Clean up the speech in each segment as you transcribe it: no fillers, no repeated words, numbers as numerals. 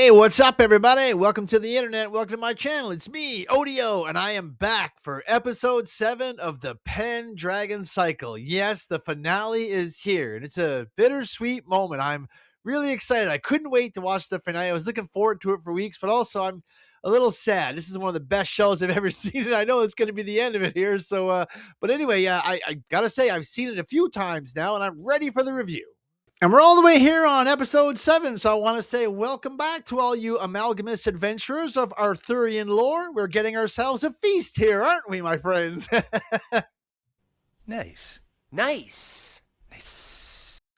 Hey, what's up, everybody? Welcome to the internet. Welcome to my channel. It's me, Odio, and I am back for episode 7 of the Pendragon cycle. Yes, the finale is here, and it's a bittersweet moment. I'm really excited. I couldn't wait to watch the finale. I was looking forward to it for weeks, but also I'm a little sad. This is one of the best shows I've ever seen, and I know it's going to be the end of it here. But anyway, I gotta say, I've seen it a few times now, and I'm ready for the review. And we're all the way here on episode 7, so I want to say welcome back to all you amalgamous adventurers of Arthurian lore. We're getting ourselves a feast here, aren't we, my friends? Nice. Nice.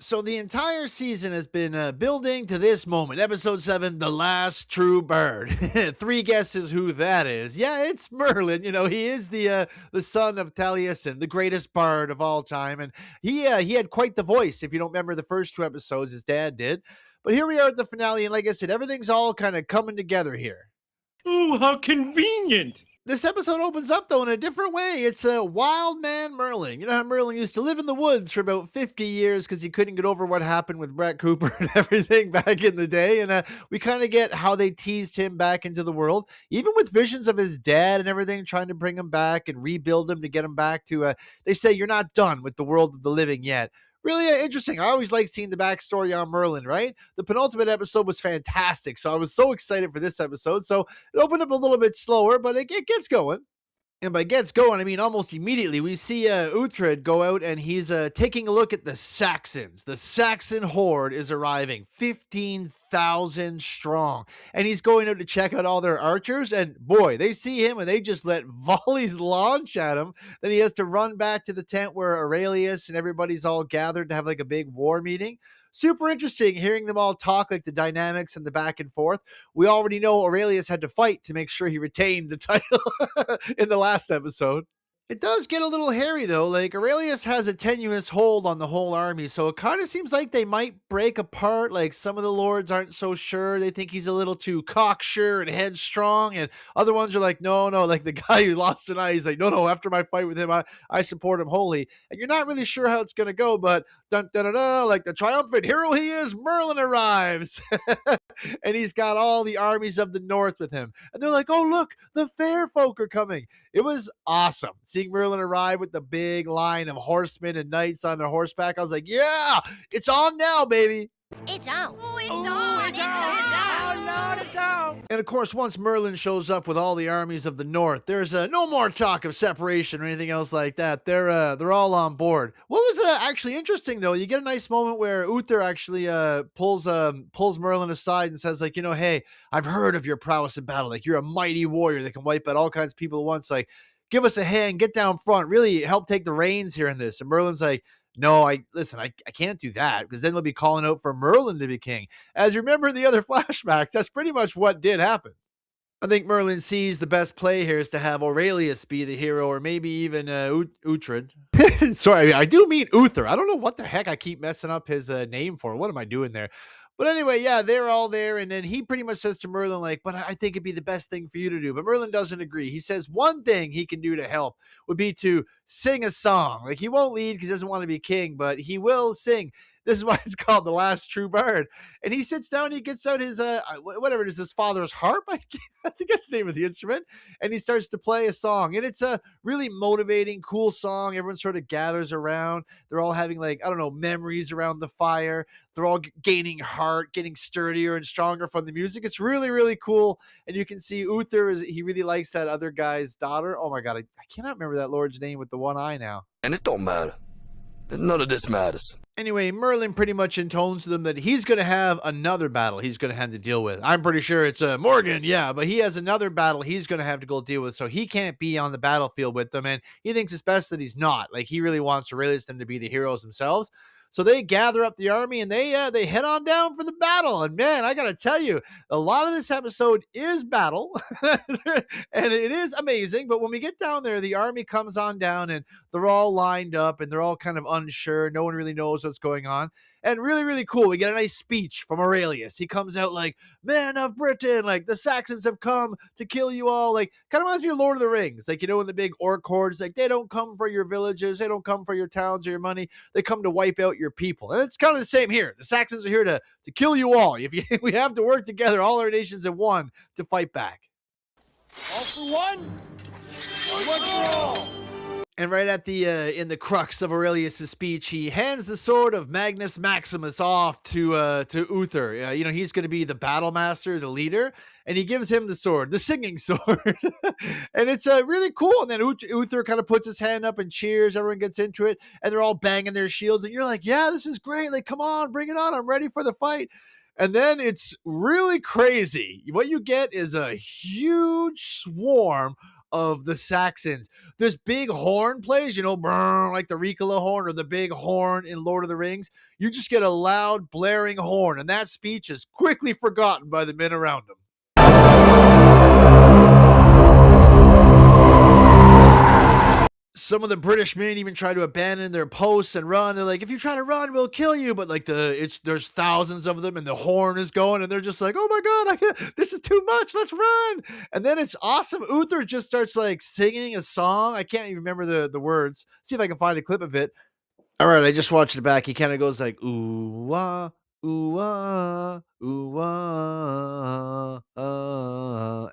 So the entire season has been building to this moment. Episode 7, The Last True Bird. 3 guesses who that is. Yeah, it's Merlin. You know, he is the son of Taliesin, the greatest bard of all time. And he had quite the voice. If you don't remember the first 2 episodes, his dad did. But here we are at the finale. And like I said, everything's all kind of coming together here. Oh, how convenient. This episode opens up, though, in a different way. It's a wild man Merlin. You know how Merlin used to live in the woods for about 50 years because he couldn't get over what happened with Brett Cooper and everything back in the day. And we kind of get how they teased him back into the world, even with visions of his dad and everything, trying to bring him back and rebuild him to get him back to, they say you're not done with the world of the living yet. Really interesting. I always like seeing the backstory on Merlin, right? The penultimate episode was fantastic, so I was so excited for this episode. So it opened up a little bit slower, but it gets going. And by gets going, I mean almost immediately. We see Uhtred go out and he's taking a look at the Saxons. The Saxon horde is arriving, 15,000 strong. And he's going out to check out all their archers. And boy, they see him and they just let volleys launch at him. Then he has to run back to the tent where Aurelius and everybody's all gathered to have like a big war meeting. Super interesting hearing them all talk, like the dynamics and the back and forth. We already know Aurelius had to fight to make sure he retained the title in the last episode. It does get a little hairy, though. Like, Aurelius has a tenuous hold on the whole army, so it kind of seems like they might break apart. Like, some of the lords aren't so sure. They think he's a little too cocksure and headstrong, and other ones are like, no, like the guy who lost an eye, he's like, no, after my fight with him, I support him wholly. And you're not really sure how it's going to go, but dun, dun, dun, dun, like the triumphant hero he is, Merlin arrives. And he's got all the armies of the north with him. And they're like, oh, look, the fair folk are coming. It was awesome seeing Merlin arrive with the big line of horsemen and knights on their horseback. I was like, yeah, it's on now, baby. It's on. Oh, it's on. It's on. Lord, it's on. And of course, once Merlin shows up with all the armies of the north, there's no more talk of separation or anything else like that. They're all on board. What was actually interesting, though, you get a nice moment where Uther actually pulls Merlin aside and says, like, you know, hey, I've heard of your prowess in battle. Like, you're a mighty warrior that can wipe out all kinds of people at once. Like, give us a hand, get down front, really help take the reins here in this. And Merlin's like, no, I can't do that because then they'll be calling out for Merlin to be king. As you remember in the other flashbacks, that's pretty much what did happen. I think Merlin sees the best play here is to have Aurelius be the hero, or maybe even Uhtred. Sorry, I do mean Uther. I don't know what the heck I keep messing up his name for. What am I doing there? But anyway, yeah, they're all there. And then he pretty much says to Merlin, like, but I think it'd be the best thing for you to do. But Merlin doesn't agree. He says one thing he can do to help would be to sing a song. Like, he won't lead because he doesn't want to be king, but he will sing. This is why it's called The Last True Bird. And he sits down, he gets out his, whatever it is, his father's harp. I think that's the name of the instrument. And he starts to play a song. And it's a really motivating, cool song. Everyone sort of gathers around. They're all having, like, I don't know, memories around the fire. They're all gaining heart, getting sturdier and stronger from the music. It's really, really cool. And you can see Uther, he really likes that other guy's daughter. Oh my God, I cannot remember that lord's name with the one eye now. And it don't matter. None of this matters. Anyway, Merlin pretty much intones to them that he's going to have another battle he's going to have to deal with. I'm pretty sure it's Morgan, yeah, but he has another battle he's going to have to go deal with, so he can't be on the battlefield with them, and he thinks it's best that he's not. Like, he really wants Aurelius them to be the heroes themselves. So they gather up the army and they head on down for the battle. And man, I got to tell you, a lot of this episode is battle and it is amazing. But when we get down there, the army comes on down and they're all lined up and they're all kind of unsure. No one really knows what's going on. And really, really cool. We get a nice speech from Aurelius. He comes out like, "Men of Britain, like the Saxons have come to kill you all." Like, kind of reminds me of Lord of the Rings. Like, in the big orc hordes, like, they don't come for your villages, they don't come for your towns or your money. They come to wipe out your people. And it's kind of the same here. The Saxons are here to kill you all. If you, we have to work together, all our nations have one to fight back. All for one, one for all. And right at the in the crux of Aurelius's speech, he hands the sword of Magnus Maximus off to Uther. He's going to be the battle master, the leader, and he gives him the sword, the singing sword, and it's really cool. And then Uther kind of puts his hand up and cheers. Everyone gets into it, and they're all banging their shields, and you're like, "Yeah, this is great! Like, come on, bring it on! I'm ready for the fight." And then it's really crazy. What you get is a huge swarm of the Saxons. This big horn plays, brr, like the Ricola horn or the big horn in Lord of the Rings. You just get a loud, blaring horn, and that speech is quickly forgotten by the men around him. Some of the British men even try to abandon their posts and run. They're like, "If you try to run, we'll kill you." But like there's thousands of them, and the horn is going, and they're just like, "Oh my god, this is too much. Let's run!" And then it's awesome. Uther just starts like singing a song. I can't even remember the words. See if I can find a clip of it. All right, I just watched it back. He kind of goes like, "Ooh ah, ooh ah, ooh ah,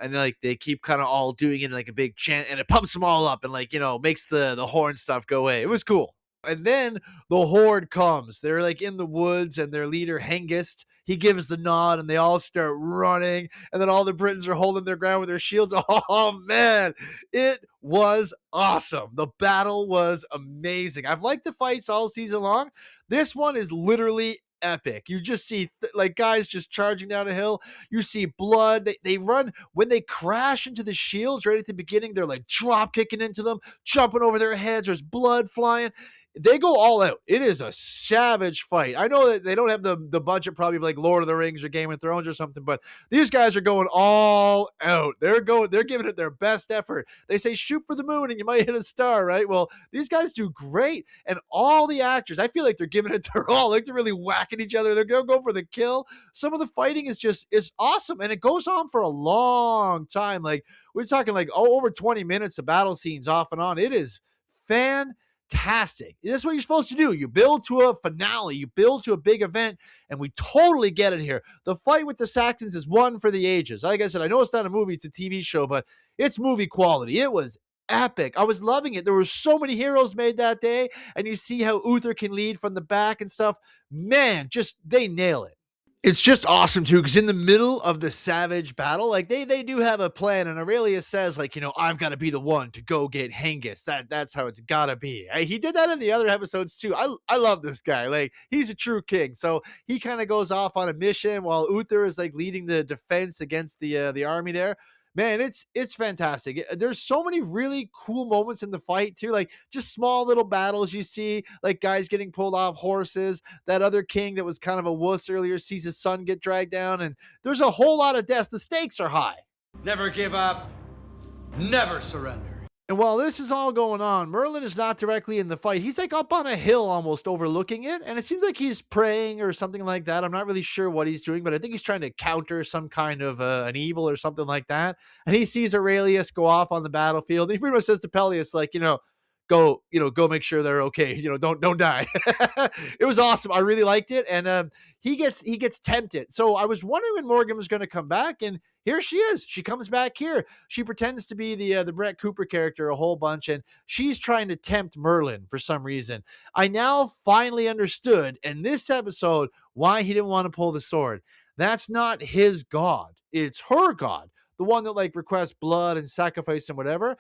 and like they keep kind of all doing it in like a big chant, and it pumps them all up, and like makes the horn stuff go away. It was cool. And then the horde comes. They're like in the woods, and their leader Hengist, he gives the nod, and they all start running. And then all the Britons are holding their ground with their shields. Oh man, it was awesome. The battle was amazing. I've liked the fights all season long. This one is literally epic. You just see like guys just charging down a hill. You see blood. They run when they crash into the shields right at the beginning. They're like drop kicking into them, jumping over their heads. There's blood flying. They go all out. It is a savage fight. I know that they don't have the budget probably of like Lord of the Rings or Game of Thrones or something, but these guys are going all out. They're giving it their best effort. They say shoot for the moon and you might hit a star, right? Well, these guys do great. And all the actors, I feel like they're giving it their all. Like they're really whacking each other. They're going to go for the kill. Some of the fighting is awesome. And it goes on for a long time. Like we're talking like over 20 minutes of battle scenes off and on. It is fantastic. That's what you're supposed to do. You build to a finale, you build to a big event, and we totally get it here. The fight with the Saxons is one for the ages. Like I said, I know it's not a movie, it's a TV show, but it's movie quality. It was epic. I was loving it. There were so many heroes made that day, and you see how Uther can lead from the back and stuff. Man, just they nail it. It's just awesome too, because in the middle of the savage battle, like they do have a plan, and Aurelius says, like, I've got to be the one to go get Hengist. That's how it's gotta be. He did that in the other episodes too. I love this guy. Like he's a true king. So he kind of goes off on a mission while Uther is like leading the defense against the army there. Man, it's fantastic. There's so many really cool moments in the fight too, like just small little battles you see, like guys getting pulled off horses. That other king that was kind of a wuss earlier sees his son get dragged down, and there's a whole lot of deaths. The stakes are high. Never give up, never surrender. And while this is all going on, Merlin is not directly in the fight. He's like up on a hill almost overlooking it. And it seems like he's praying or something like that. I'm not really sure what he's doing, but I think he's trying to counter some kind of an evil or something like that. And he sees Aurelius go off on the battlefield. And he pretty much says to Peleus, like, go make sure they're okay. Don't die. It was awesome. I really liked it. And he gets tempted. So I was wondering when Morgan was going to come back, and here she is. She comes back here. She pretends to be the Brett Cooper character a whole bunch, and she's trying to tempt Merlin for some reason. I now finally understood in this episode why he didn't want to pull the sword. That's not his god. It's her god. The one that like requests blood and sacrifice and whatever.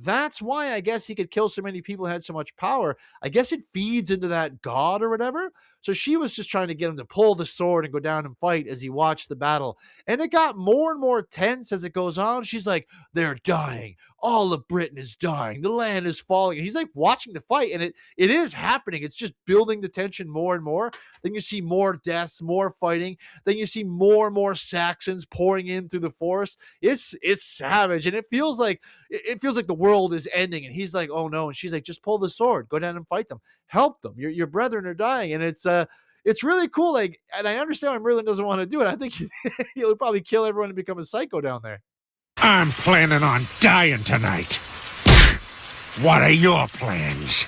That's why I guess he could kill so many people and had so much power. I guess it feeds into that god or whatever. So she was just trying to get him to pull the sword and go down and fight as he watched the battle. And it got more and more tense as it goes on. She's like, they're dying. All of Britain is dying. The land is falling. And he's like watching the fight, and it is happening. It's just building the tension more and more. Then you see more deaths, more fighting. Then you see more and more Saxons pouring in through the forest. It's savage, and it feels like the world is ending. And he's like, oh no. And she's like, just pull the sword, go down and fight them, help them. Your brethren are dying. And it's really cool. Like, and I understand why Merlin doesn't want to do it. I think he would probably kill everyone and become a psycho down there. I'm planning on dying tonight. What are your plans?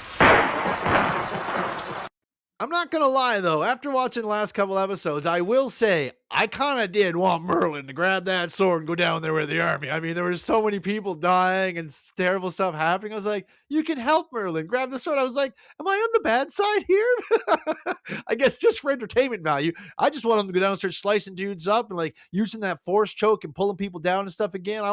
I'm not gonna lie though, after watching the last couple episodes, I will say I kind of did want Merlin to grab that sword and go down there with the army. I mean, there were so many people dying and terrible stuff happening. I was like, you can help Merlin grab the sword. I was like, am I on the bad side here? I guess just for entertainment value. I just want him to go down and start slicing dudes up and like using that force choke and pulling people down and stuff again.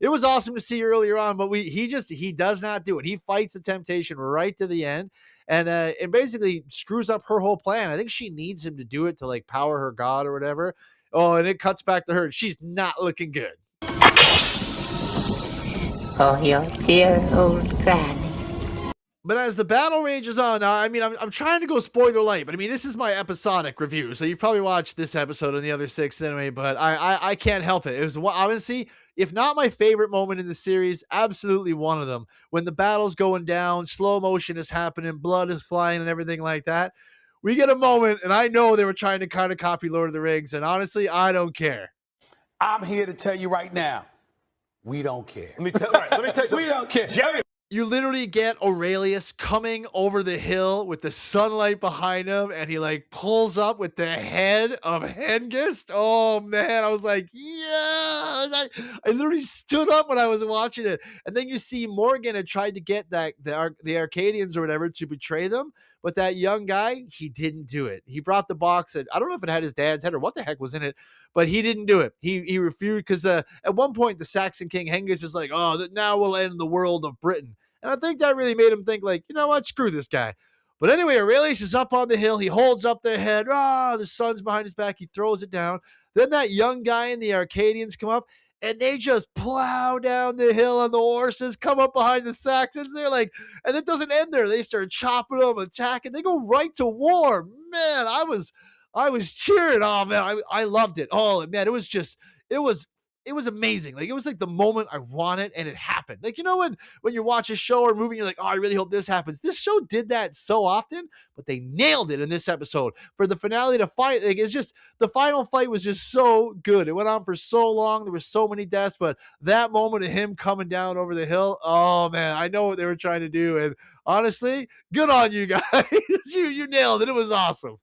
It was awesome to see earlier on, but he does not do it. He fights the temptation right to the end and basically screws up her whole plan. I think she needs him to do it to like power her god or whatever. Oh, and it cuts back to her. And she's not looking good. Oh, your dear old granny. But as the battle rages on, I mean, I'm trying to go spoiler light, but I mean, this is my episodic review, so you've probably watched this episode and the other 6 anyway. But I can't help it. It was honestly, if not my favorite moment in the series, absolutely one of them. When the battle's going down, slow motion is happening, blood is flying, and everything like that. We get a moment, and I know they were trying to kind of copy Lord of the Rings, and honestly, I don't care. I'm here to tell you right now, we don't care. Let me tell you something. We don't care. Jerry. You literally get Aurelius coming over the hill with the sunlight behind him, and he like pulls up with the head of Hengist. Oh man, I was like, yeah! I literally stood up when I was watching it. And then you see Morgan had tried to get the Arcadians or whatever to betray them, but that young guy, he didn't do it. He brought the box, and I don't know if it had his dad's head or what the heck was in it, but he didn't do it. He refused because at one point the Saxon king Hengist is like, oh, now we'll end the world of Britain. And I think that really made him think like, you know what, screw this guy. But anyway, Aurelius is up on the hill. He holds up their head. The sun's behind his back. He throws it down. Then that young guy and the Arcadians come up, and they just plow down the hill on the horses, come up behind the Saxons. They're like, and it doesn't end there. They start chopping them, attacking. They go right to war. Man, I was cheering. Oh man, I loved it. Oh man, it was amazing. Like, it was like the moment I wanted, and it happened. Like, you know, when you watch a show or movie, you're like, oh, I really hope this happens. This show did that so often, but they nailed it in this episode. For the finale to fight, like, it's just, the final fight was just so good. It went on for so long. There were so many deaths, but that moment of him coming down over the hill, oh man, I know what they were trying to do. And honestly, good on you guys. You nailed it. It was awesome.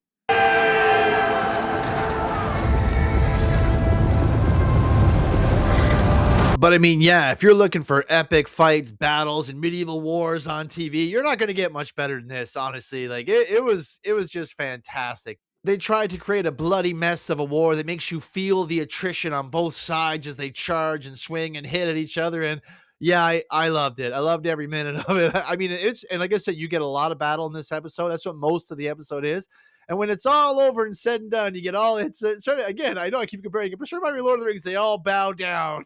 But I mean, yeah, if you're looking for epic fights, battles, and medieval wars on TV, you're not going to get much better than this, honestly. Like, it was just fantastic. They tried to create a bloody mess of a war that makes you feel the attrition on both sides as they charge and swing and hit at each other. And yeah, I loved it. I loved every minute of it. I mean, and like I said, you get a lot of battle in this episode. That's what most of the episode is. And when it's all over and said and done, you get all, it's sort of, again, I know I keep comparing it, but sure, my Lord of the Rings, they all bow down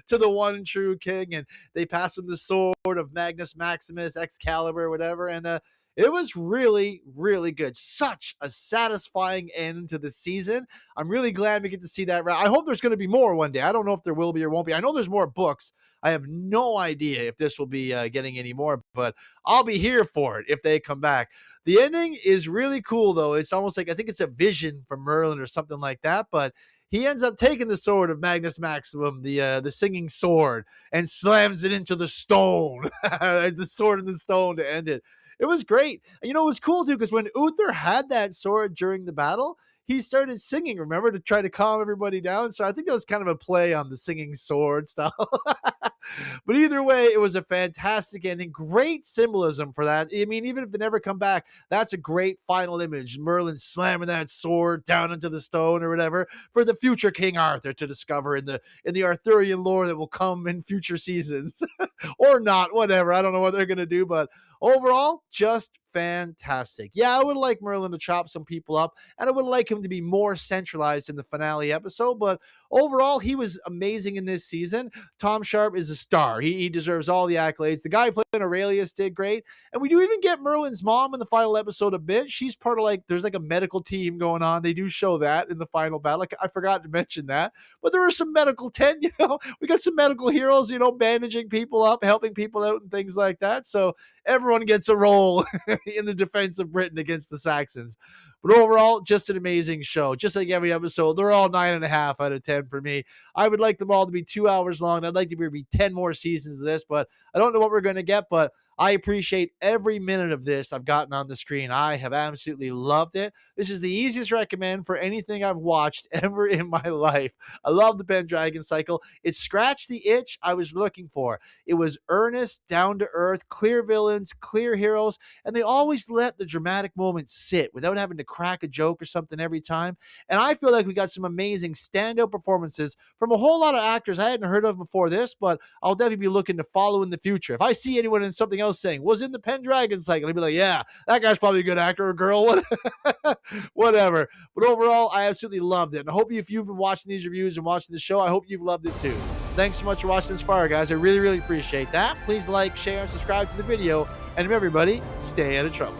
to the one true king, and they pass him the sword of Magnus Maximus, Excalibur, whatever. And it was really, really good. Such a satisfying end to the season. I'm really glad we get to see that. I hope there's going to be more one day. I don't know if there will be or won't be. I know there's more books. I have no idea if this will be getting any more, but I'll be here for it if they come back. The ending is really cool, though. It's almost like, I think it's a vision from Merlin or something like that, but he ends up taking the sword of Magnus Maximum, the singing sword, and slams it into the stone, the sword in the stone to end it. It was great. And you know, it was cool, too, because when Uther had that sword during the battle, he started singing, remember, to try to calm everybody down. So I think that was kind of a play on the singing sword stuff. But either way, it was a fantastic ending. Great symbolism for that. I mean, even if they never come back, that's a great final image. Merlin slamming that sword down into the stone or whatever for the future King Arthur to discover in the Arthurian lore that will come in future seasons. Or not, whatever. I don't know what they're going to do, but overall, just fantastic. Yeah, I would like Merlin to chop some people up, and I would like him to be more centralized in the finale episode, but overall, he was amazing in this season. Tom Sharp is a star. He deserves all the accolades. The guy playing Aurelius did great, and we do even get Merlin's mom in the final episode a bit. She's part of, like, there's like a medical team going on. They do show that in the final battle. Like, I forgot to mention that, but there are some medical we got some medical heroes, bandaging people up, helping people out and things like that. So everyone gets a role in the defense of Britain against the Saxons. But overall, just an amazing show. Just like every episode, they're all 9.5 out of 10 for me. I would like them all to be 2 hours long. I'd like to be 10 more seasons of this, but I don't know what we're going to get. But I appreciate every minute of this I've gotten on the screen. I have absolutely loved it. This is the easiest recommend for anything I've watched ever in my life. I love the Pendragon cycle. It scratched the itch I was looking for. It was earnest, down to earth, clear villains, clear heroes, and they always let the dramatic moments sit without having to crack a joke or something every time. And I feel like we got some amazing standout performances from a whole lot of actors I hadn't heard of before this, but I'll definitely be looking to follow in the future. If I see anyone in something else saying was in the Pendragon cycle, I'd be like, yeah, that guy's probably a good actor or girl, whatever. But overall, I absolutely loved it. And I hope if you've been watching these reviews and watching the show, I hope you've loved it too. Thanks so much for watching this far, guys. I really, really appreciate that. Please like, share, and subscribe to the video. And remember, everybody, stay out of trouble.